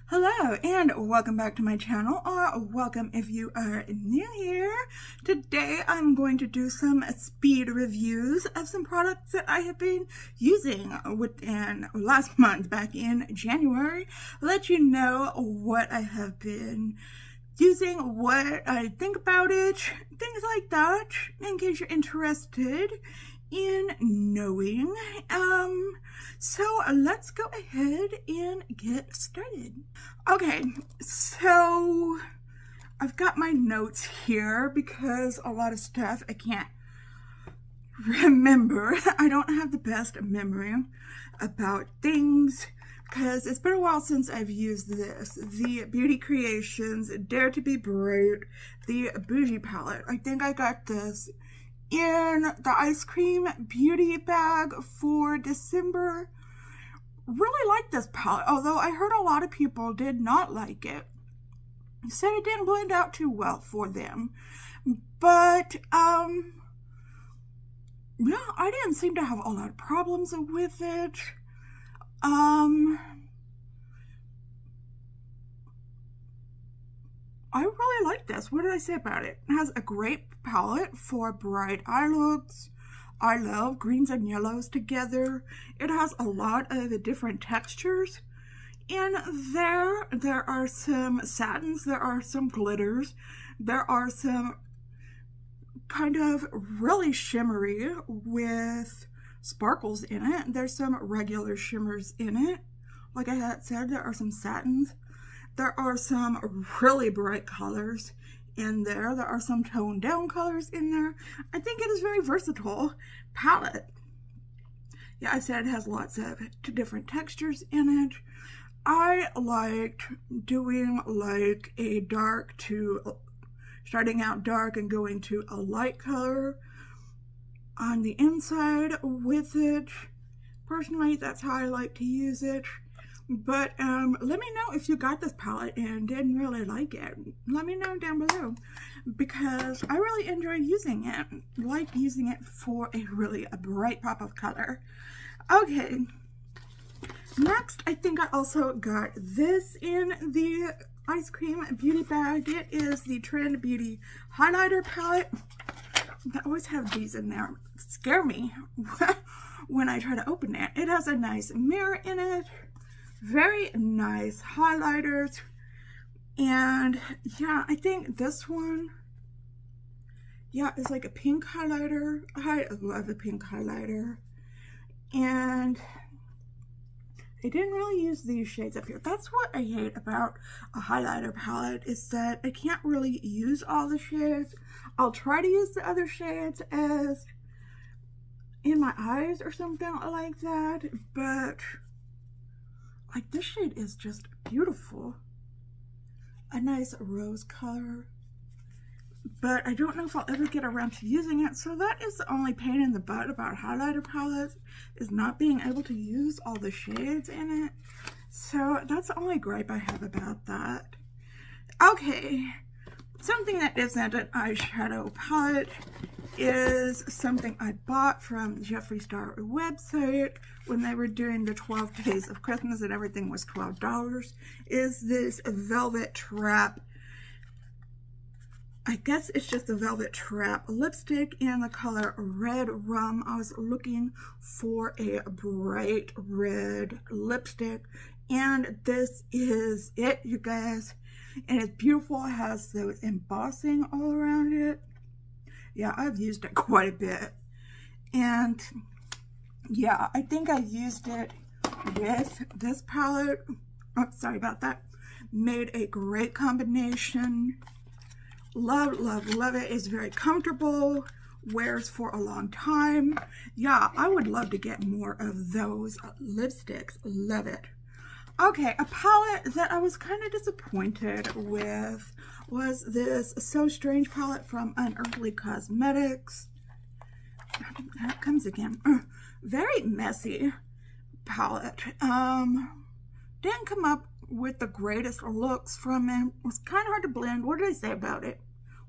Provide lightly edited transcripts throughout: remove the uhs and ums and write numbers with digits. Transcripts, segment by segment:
Hello and welcome back to my channel, or welcome if you are new here. Today I'm going to do some speed reviews of some products that I have been using within last month, back in January. Let you know what I have been using, what I think about it, things like that, in case you're interested in knowing. So let's go ahead and get started. Okay, so I've got my notes here because a lot of stuff I can't remember. I don't have the best memory about things because it's been a while since I've used this. The Beauty Creations Dare to Be Bright, the Bougie palette. I think I got this in the ice cream beauty bag for December. Really like this palette, although I heard a lot of people did not like it. Said it didn't blend out too well for them. But yeah, I didn't seem to have a lot of problems with it. I really like this. What did I say about it? It has a great palette for bright eye looks. I love greens and yellows together. It has a lot of different textures in there. There are some satins, there are some glitters, there are some kind of really shimmery with sparkles in it. There's some regular shimmers in it. Like I had said, there are some satins. There are some really bright colors in there. There are some toned down colors in there. I think it is a very versatile palette. Yeah, I said it has lots of different textures in it. I liked doing like a dark to, starting out dark and going to a light color on the inside with it. Personally, that's how I like to use it. But let me know if you got this palette and didn't really like it. Let me know down below, because I really enjoy using it. Like using it for a bright pop of color. Okay, next I think I also got this in the ice cream beauty bag. It is the Trend Beauty highlighter palette. I always have these in there. Scare me when I try to open it. It has a nice mirror in it. Very nice highlighters, and yeah, I think this one, yeah, it's like a pink highlighter. I love a pink highlighter, and I didn't really use these shades up here. That's what I hate about a highlighter palette, is that I can't really use all the shades. I'll try to use the other shades as in my eyes or something like that, but like this shade is just beautiful. A nice rose color. But I don't know if I'll ever get around to using it. So that is the only pain in the butt about highlighter palettes, is not being able to use all the shades in it. So that's the only gripe I have about that. Okay, something that isn't an eyeshadow palette is something I bought from the Jeffree Star website when they were doing the 12 days of Christmas and everything was $12. Is this Velvet Trap, I guess it's just a Velvet Trap lipstick in the color Red Rum. I was looking for a bright red lipstick, and this is it, you guys. And it's beautiful. It has those embossing all around it. Yeah, I've used it quite a bit. And yeah, I think I used it with this palette. Oh, sorry about that. Made a great combination. Love, love, love it. It's very comfortable. Wears for a long time. Yeah, I would love to get more of those lipsticks. Love it. Okay, a palette that I was kind of disappointed with was this So Strange palette from Unearthly Cosmetics. Here it comes again. Very messy palette. Didn't come up with the greatest looks from it. It was kind of hard to blend. What did I say about it?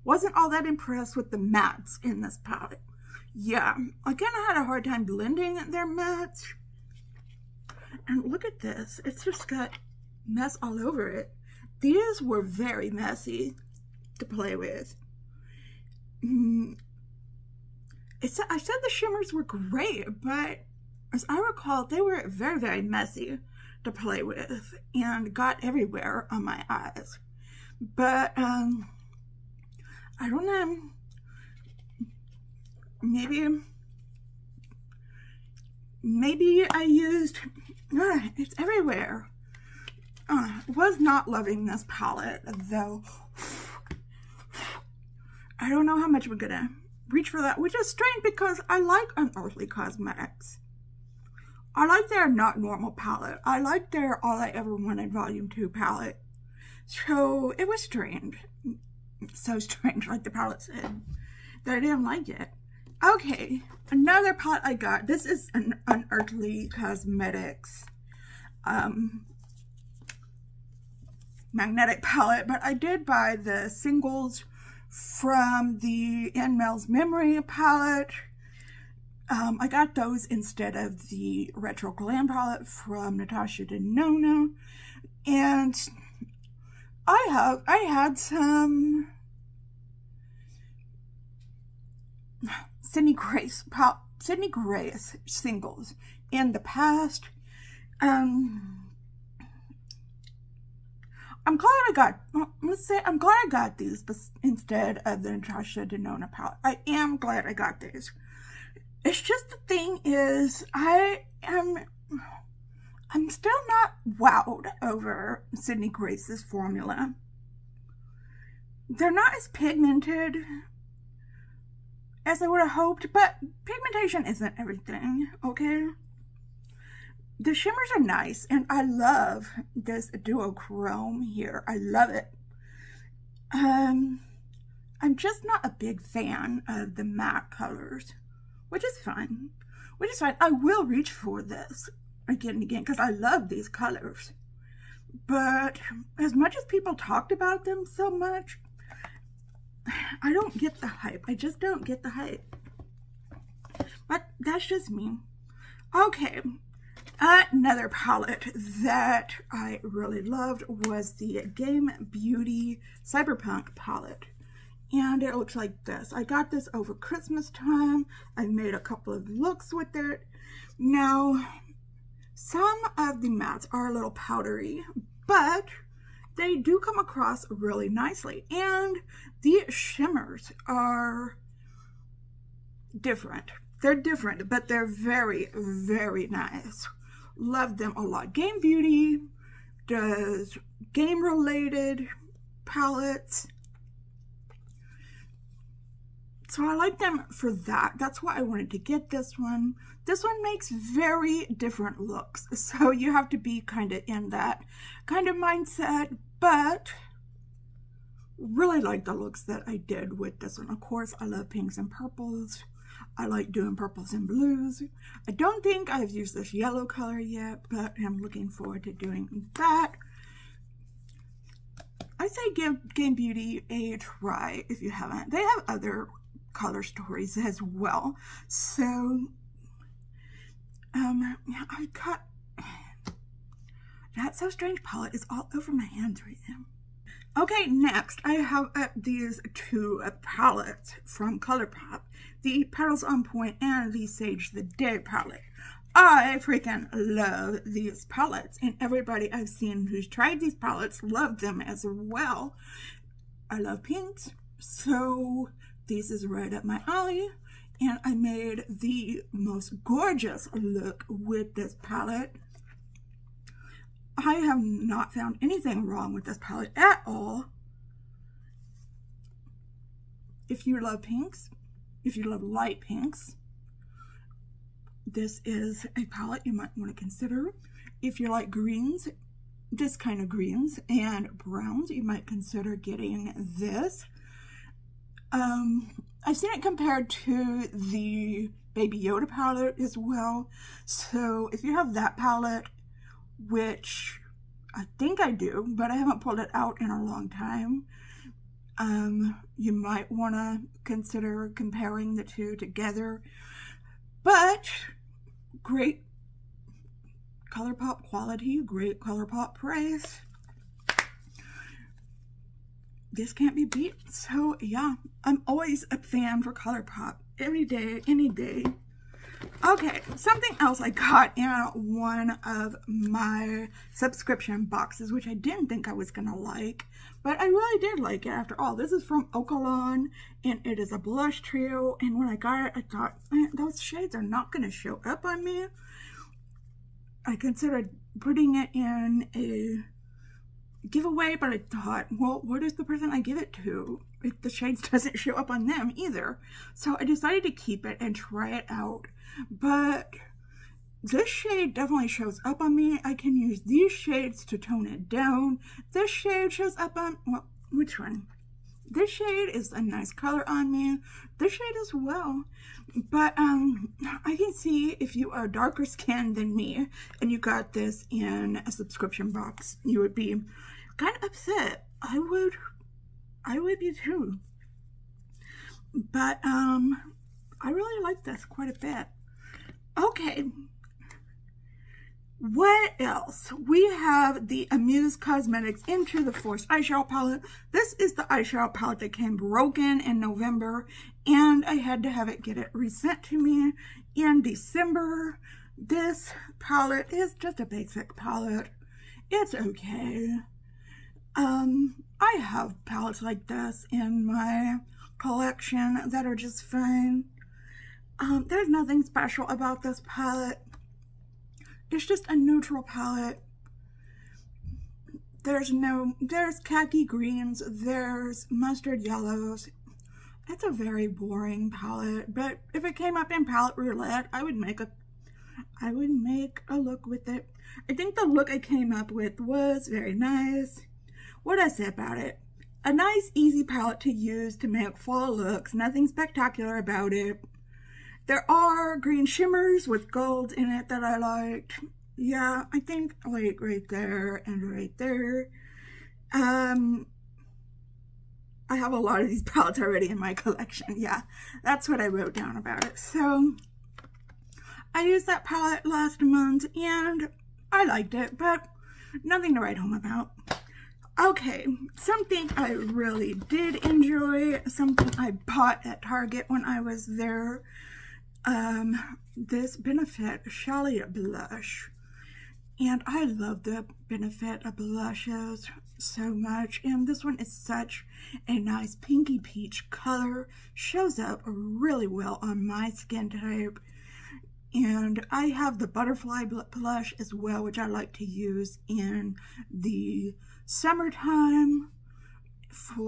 Wasn't all that impressed with the mattes in this palette. Yeah, I kind of had a hard time blending their mattes. And look at this. It's just got mess all over it. These were very messy to play with. I said the shimmers were great, but as I recall, they were very, very messy to play with and got everywhere on my eyes. But I don't know, maybe I used, it's everywhere. Was not loving this palette though. I don't know how much we're gonna reach for that, which is strange because I like Unearthly Cosmetics. I like their Not Normal palette. I like their All I Ever Wanted Volume 2 palette. So it was strange. So strange, like the palette said, that I didn't like it. Okay, another palette I got. This is an Unearthly Cosmetics magnetic palette, but I did buy the singles from the In Mel's Memory palette. I got those instead of the Retro Glam palette from Natasha Denona, and I had some Sydney Grace singles in the past. I'm glad I got these instead of the Natasha Denona palette. I am glad I got these. It's just the thing is, I'm still not wowed over Sydney Grace's formula. They're not as pigmented as I would have hoped, but pigmentation isn't everything, okay? The shimmers are nice, and I love this duochrome here. I love it. I'm just not a big fan of the matte colors, which is fine. I will reach for this again and again because I love these colors. But as much as people talked about them so much, I don't get the hype. I just don't get the hype. But that's just me. Okay. Another palette that I really loved was the Game Beauty Cyberpunk palette. And it looks like this. I got this over Christmas time. I made a couple of looks with it. Now, some of the mattes are a little powdery, but they do come across really nicely. And the shimmers are different. They're different, but they're very, very nice. Love them a lot. Game Beauty does game-related palettes. So I like them for that. That's why I wanted to get this one. This one makes very different looks. So you have to be kind of in that kind of mindset. But really like the looks that I did with this one. Of course, I love pinks and purples. I like doing purples and blues. I don't think I've used this yellow color yet, but I'm looking forward to doing that. I say give Game Beauty a try if you haven't. They have other color stories as well. So, I got That's So Strange palette is all over my hands right now. Okay, next I have these two palettes from ColourPop, the Petals on Point and the Sage the Day palette. I freaking love these palettes, and everybody I've seen who's tried these palettes love them as well. I love pinks, so this is right up my alley, and I made the most gorgeous look with this palette. I have not found anything wrong with this palette at all. If you love pinks, if you love light pinks, this is a palette you might want to consider. If you like greens, this kind of greens and browns, you might consider getting this. I've seen it compared to the Baby Yoda palette as well. So if you have that palette, which I think I do, but I haven't pulled it out in a long time, you might want to consider comparing the two together. But great ColourPop quality, great ColourPop price. This can't be beat. So yeah, I'm always a fan for ColourPop. Every day, any day. Okay, something else I got in one of my subscription boxes, which I didn't think I was gonna like, but I really did like it after all. This is from Okalon, and it is a blush trio, and when I got it, I thought, those shades are not gonna show up on me. I considered putting it in a giveaway, but I thought, well, what is the person I give it to if the shades doesn't show up on them either? So I decided to keep it and try it out. But this shade definitely shows up on me. I can use these shades to tone it down. This shade shows up on, well, which one? This shade is a nice color on me. This shade as well. But I can see if you are darker skinned than me and you got this in a subscription box, you would be kind of upset. I would be too. But I really like this quite a bit. Okay. What else? We have the Amuse Cosmetics Into the Force eyeshadow palette. This is the eyeshadow palette that came broken in November, and I had to have it get it resent to me in December. This palette is just a basic palette. It's okay. I have palettes like this in my collection that are just fine. There's nothing special about this palette. It's just a neutral palette. There's khaki greens, there's mustard yellows. It's a very boring palette, but if it came up in palette roulette, I would make a look with it. I think the look I came up with was very nice. What did I say about it? A nice, easy palette to use to make fall looks. Nothing spectacular about it. There are green shimmers with gold in it that I liked. Yeah, I think like right there and right there. I have a lot of these palettes already in my collection. Yeah, that's what I wrote down about it. So I used that palette last month and I liked it, but nothing to write home about. Okay, something I really did enjoy, something I bought at Target when I was there. This Benefit Chalet blush, and I love the Benefit blushes so much, and this one is such a nice pinky peach color, shows up really well on my skin type. And I have the Butterfly blush as well, which I like to use in the summertime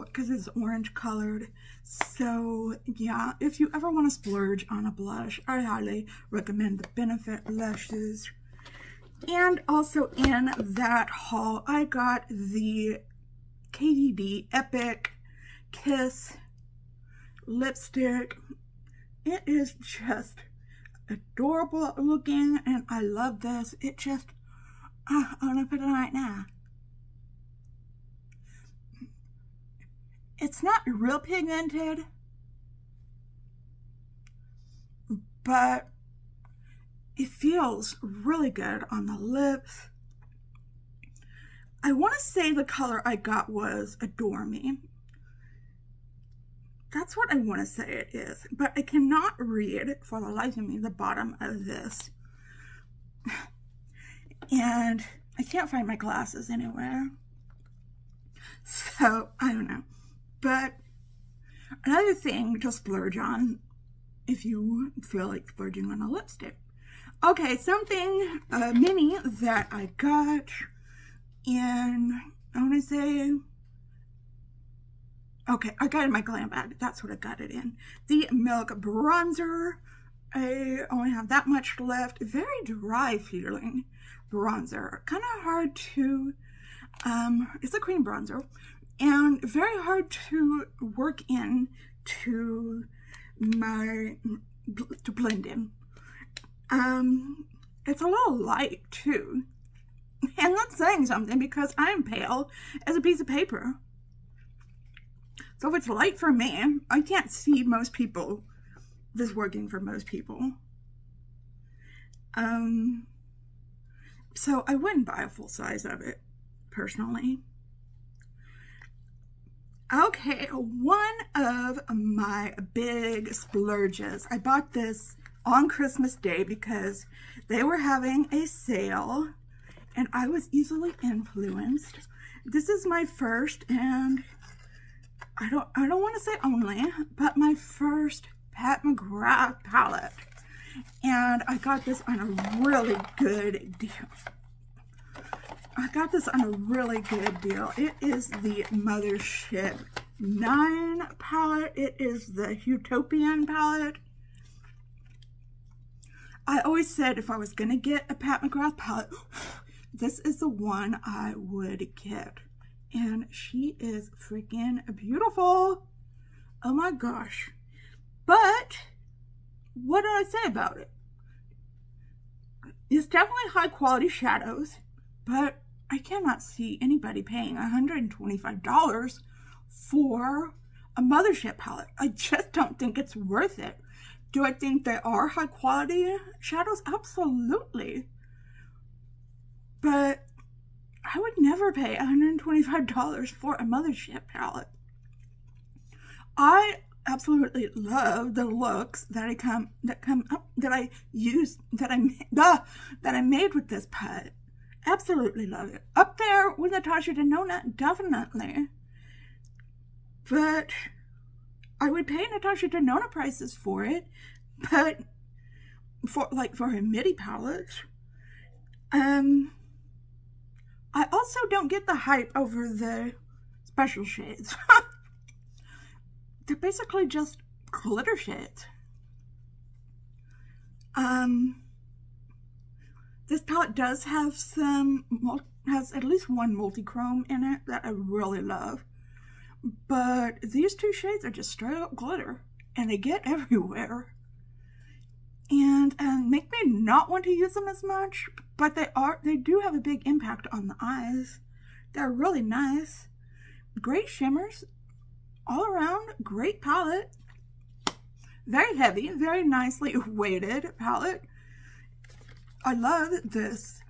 because it's orange colored. So yeah, if you ever want to splurge on a blush, I highly recommend the Benefit blushes. And also in that haul, I got the KDD Epic Kiss lipstick. It is just adorable looking, and I love this. It just, I'm gonna put it on right now. It's not real pigmented, but it feels really good on the lips. I want to say the color I got was Adore Me. That's what I want to say it is, but I cannot read for the life of me the bottom of this. And I can't find my glasses anywhere. So, I don't know. But another thing to splurge on if you feel like splurging on a lipstick. Okay, something mini that I got in, I want to say, okay, I got it in my glam bag. That's what I got it in. The Milk Bronzer. I only have that much left. Very dry feeling bronzer. Kind of hard to, it's a cream bronzer. And very hard to work in to blend in. It's a little light too. And that's saying something because I'm pale as a piece of paper. So if it's light for me, I can't see most people, this working for most people. So I wouldn't buy a full size of it, personally. Okay, one of my big splurges. I bought this on Christmas Day because they were having a sale and I was easily influenced. This is my first, and I don't want to say only, but my first Pat McGrath palette. And I got this on a really good deal. It is the Mothership 9 palette. It is the Utopian palette. I always said if I was going to get a Pat McGrath palette, this is the one I would get. And she is freaking beautiful. Oh my gosh. But what did I say about it? It's definitely high quality shadows, but I cannot see anybody paying $125 for a Mothership palette. I just don't think it's worth it. Do I think they are high quality shadows? Absolutely. But I would never pay $125 for a Mothership palette. I absolutely love the looks that I made with this palette. Absolutely love it. Up there with Natasha Denona, definitely. But I would pay Natasha Denona prices for it. But for her MIDI palettes, I also don't get the hype over the special shades. They're basically just glitter shades. This palette does have has at least one multi-chrome in it that I really love. But these two shades are just straight up glitter, and they get everywhere. And make me not want to use them as much, but they do have a big impact on the eyes. They're really nice. Great shimmers all around, great palette. Very heavy, very nicely weighted palette. I love this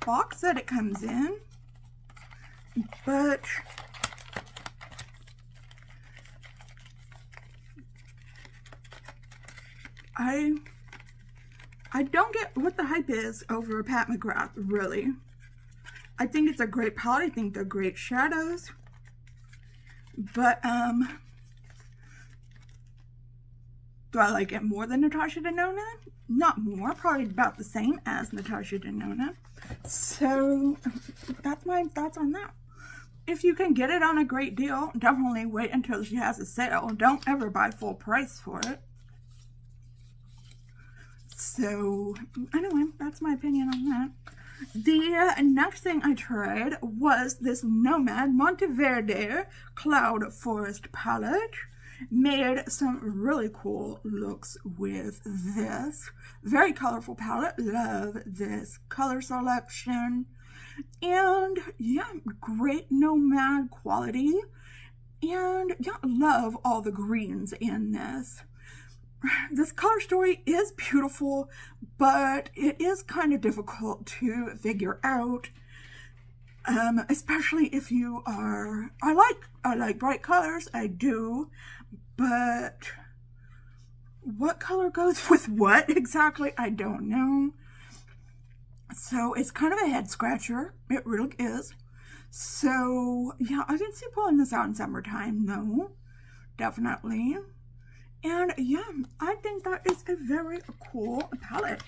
box that it comes in, but I don't get what the hype is over Pat McGrath, really. I think it's a great palette. I think they're great shadows. But, do I like it more than Natasha Denona? Not more, probably about the same as Natasha Denona. So, that's my thoughts on that. If you can get it on a great deal, definitely wait until she has a sale. Don't ever buy full price for it. So, anyway, that's my opinion on that. The next thing I tried was this Nomad Monteverde Cloud Forest palette. Made some really cool looks with this. Very colorful palette. Love this color selection. And yeah, great Nomad quality. And yeah, love all the greens in this. This color story is beautiful, but it is kind of difficult to figure out, especially if you are, I like bright colors, I do, but what color goes with what exactly, I don't know. So it's kind of a head scratcher, it really is. So yeah, I can see pulling this out in summertime though, definitely. And yeah, I think that is a very cool palette.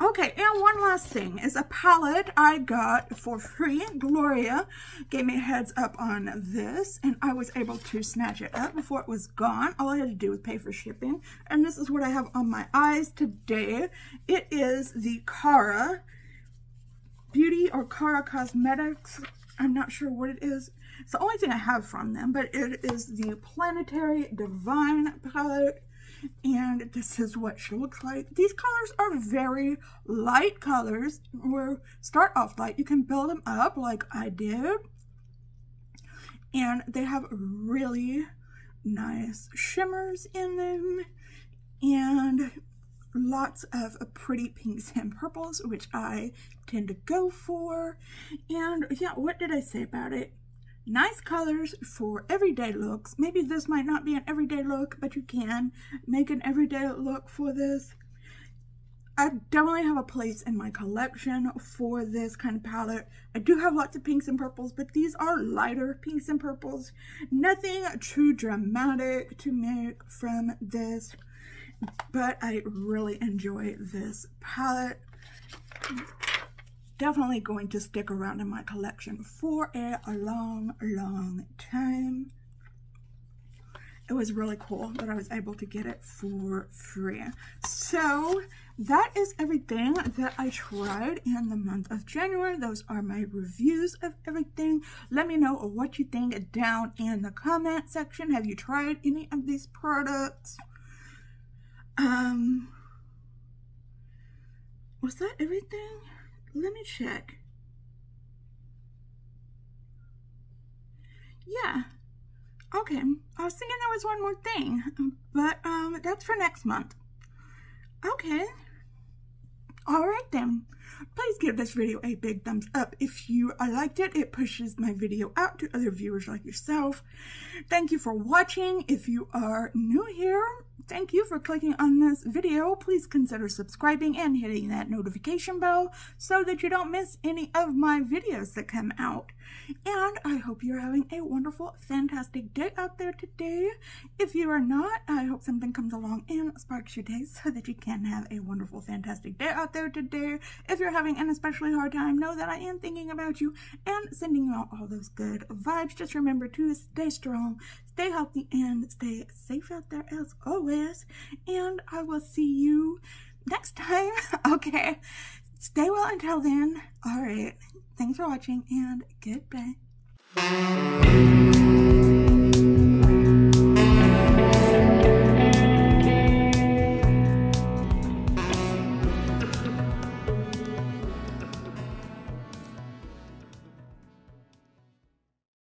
Okay, and one last thing is a palette I got for free. Gloria gave me a heads up on this, and I was able to snatch it up before it was gone. All I had to do was pay for shipping. And this is what I have on my eyes today. It is the Cara Beauty or Cara Cosmetics. I'm not sure what it is. It's the only thing I have from them, but it is the Planetary Divine palette, and this is what she looks like. These colors are very light colors, or start off light. You can build them up like I did, and they have really nice shimmers in them, and lots of pretty pinks and purples, which I tend to go for. And yeah, what did I say about it? Nice colors for everyday looks. Maybe this might not be an everyday look, but you can make an everyday look for this. I definitely have a place in my collection for this kind of palette. I do have lots of pinks and purples, but these are lighter pinks and purples. Nothing too dramatic to make from this, but I really enjoy this palette. Definitely going to stick around in my collection for a long, long time. It was really cool that I was able to get it for free. So that is everything that I tried in the month of January. Those are my reviews of everything. Let me know what you think down in the comment section. Have you tried any of these products? Was that everything? Let me check. Yeah. Okay. I was thinking there was one more thing, but that's for next month. Okay. All right then. Please give this video a big thumbs up if you liked it. It pushes my video out to other viewers like yourself. Thank you for watching. If you are new here, thank you for clicking on this video. Please consider subscribing and hitting that notification bell so that you don't miss any of my videos that come out. And I hope you're having a wonderful, fantastic day out there today. If you are not, I hope something comes along and sparks your day so that you can have a wonderful, fantastic day out there today. If you're having an especially hard time, know that I am thinking about you and sending you out all those good vibes. Just remember to stay strong, stay healthy, and stay safe out there as always. And I will see you next time. Okay. Stay well until then. All right. Thanks for watching and goodbye.